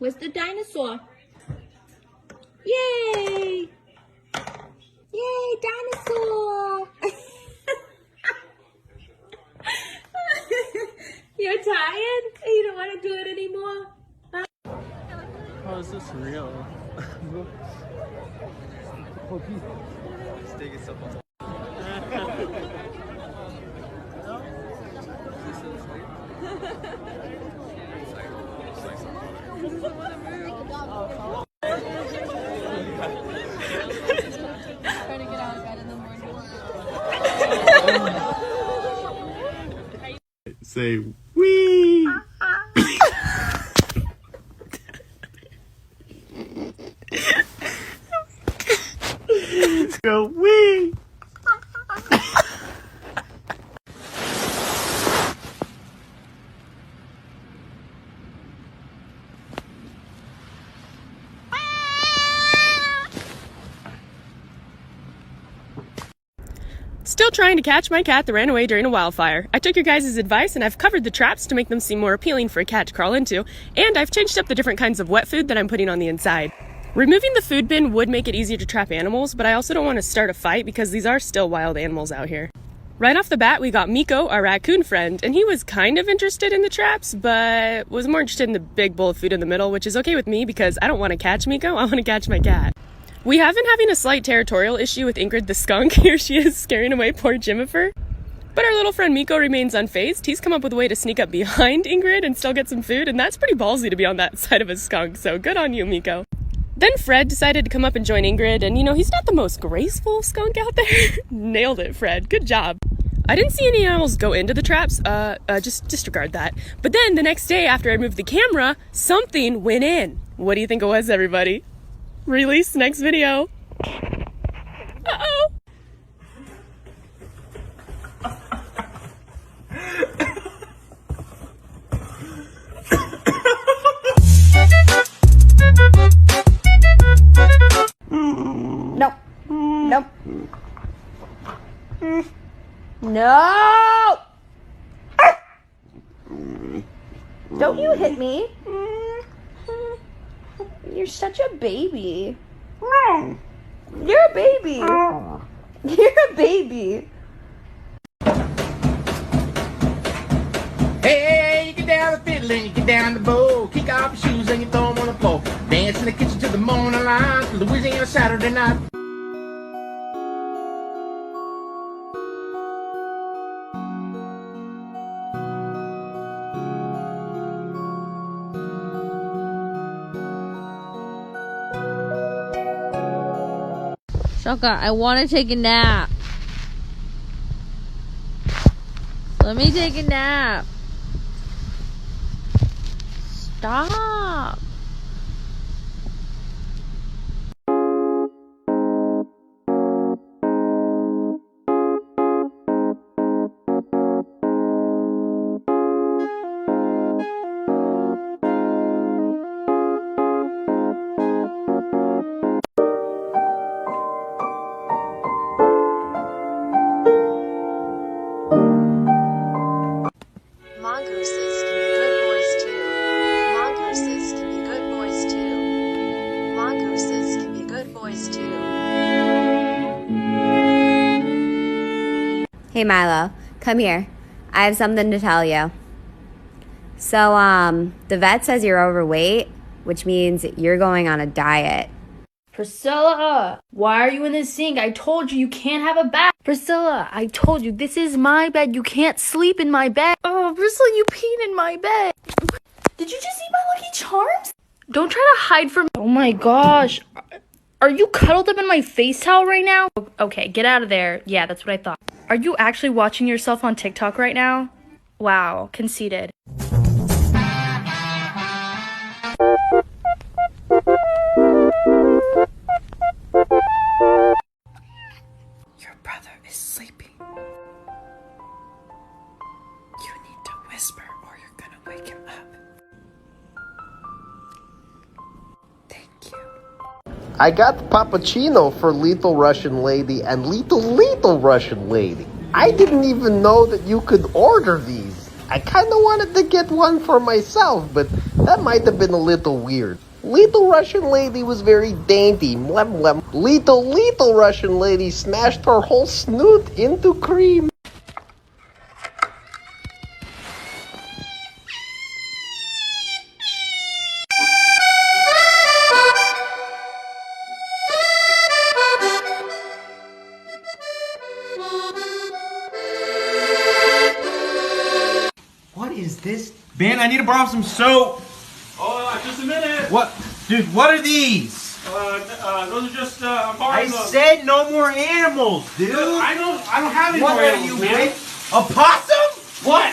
Where's the dinosaur? Yay! Yay, dinosaur! You're tired? You don't want to do it anymore? How is this real? Trying to get out of bed in the morning. Say wee. Go wee. Still trying to catch my cat that ran away during a wildfire. I took your guys' advice and I've covered the traps to make them seem more appealing for a cat to crawl into, and I've changed up the different kinds of wet food that I'm putting on the inside. Removing the food bin would make it easier to trap animals, but I also don't want to start a fight because these are still wild animals out here. Right off the bat, we got Miko, our raccoon friend, and he was kind of interested in the traps, but was more interested in the big bowl of food in the middle, which is okay with me because I don't want to catch Miko, I want to catch my cat. We have been having a slight territorial issue with Ingrid the skunk. Here she is scaring away poor Jimifer. But our little friend Miko remains unfazed. He's come up with a way to sneak up behind Ingrid and still get some food, and that's pretty ballsy to be on that side of a skunk, so good on you, Miko. Then Fred decided to come up and join Ingrid, and he's not the most graceful skunk out there. Nailed it, Fred. Good job. I didn't see any animals go into the traps, just disregard that. But then the next day after I moved the camera, something went in. What do you think it was, everybody? Release next video. Uh-oh. Nope. Nope. No! Don't you hit me. You're such a baby. You're a baby. You're a baby. Hey, you get down the fiddle and you get down the bow. Kick off your shoes and you throw them on the floor. Dance in the kitchen till the morning light. Louisiana Saturday night. Shaka, I want to take a nap. Let me take a nap. Stop. Mongooses can be good boys too. Mongooses can be good boys too. Mongooses can be good boys too. Hey Milo, come here. I have something to tell you. So, the vet says you're overweight, which means you're going on a diet. Priscilla, why are you in the sink? I told you you can't have a bed. Priscilla, I told you this is my bed. You can't sleep in my bed. Oh, Priscilla, you peed in my bed. Did you just eat my Lucky Charms? Don't try to hide from me. Oh my gosh. Are you cuddled up in my face towel right now? Okay, get out of there. Yeah, that's what I thought. Are you actually watching yourself on TikTok right now? Wow, conceited. Your brother is sleeping. You need to whisper or you're gonna wake him up. Thank you. I got Pappuccino for Lethal Russian Lady and Lethal Russian Lady. I didn't even know that you could order these. I kind of wanted to get one for myself, but That might have been a little weird. Little Russian lady was very dainty. Blem blem. Little Russian lady smashed her whole snoot into cream. What is this? Ben, I need to borrow some soap. Oh, just a minute. What? Dude, what are these? Those are just, I'm I borrowing those. said no more animals, dude. I don't have any What more are animals, you, man. a possum? What?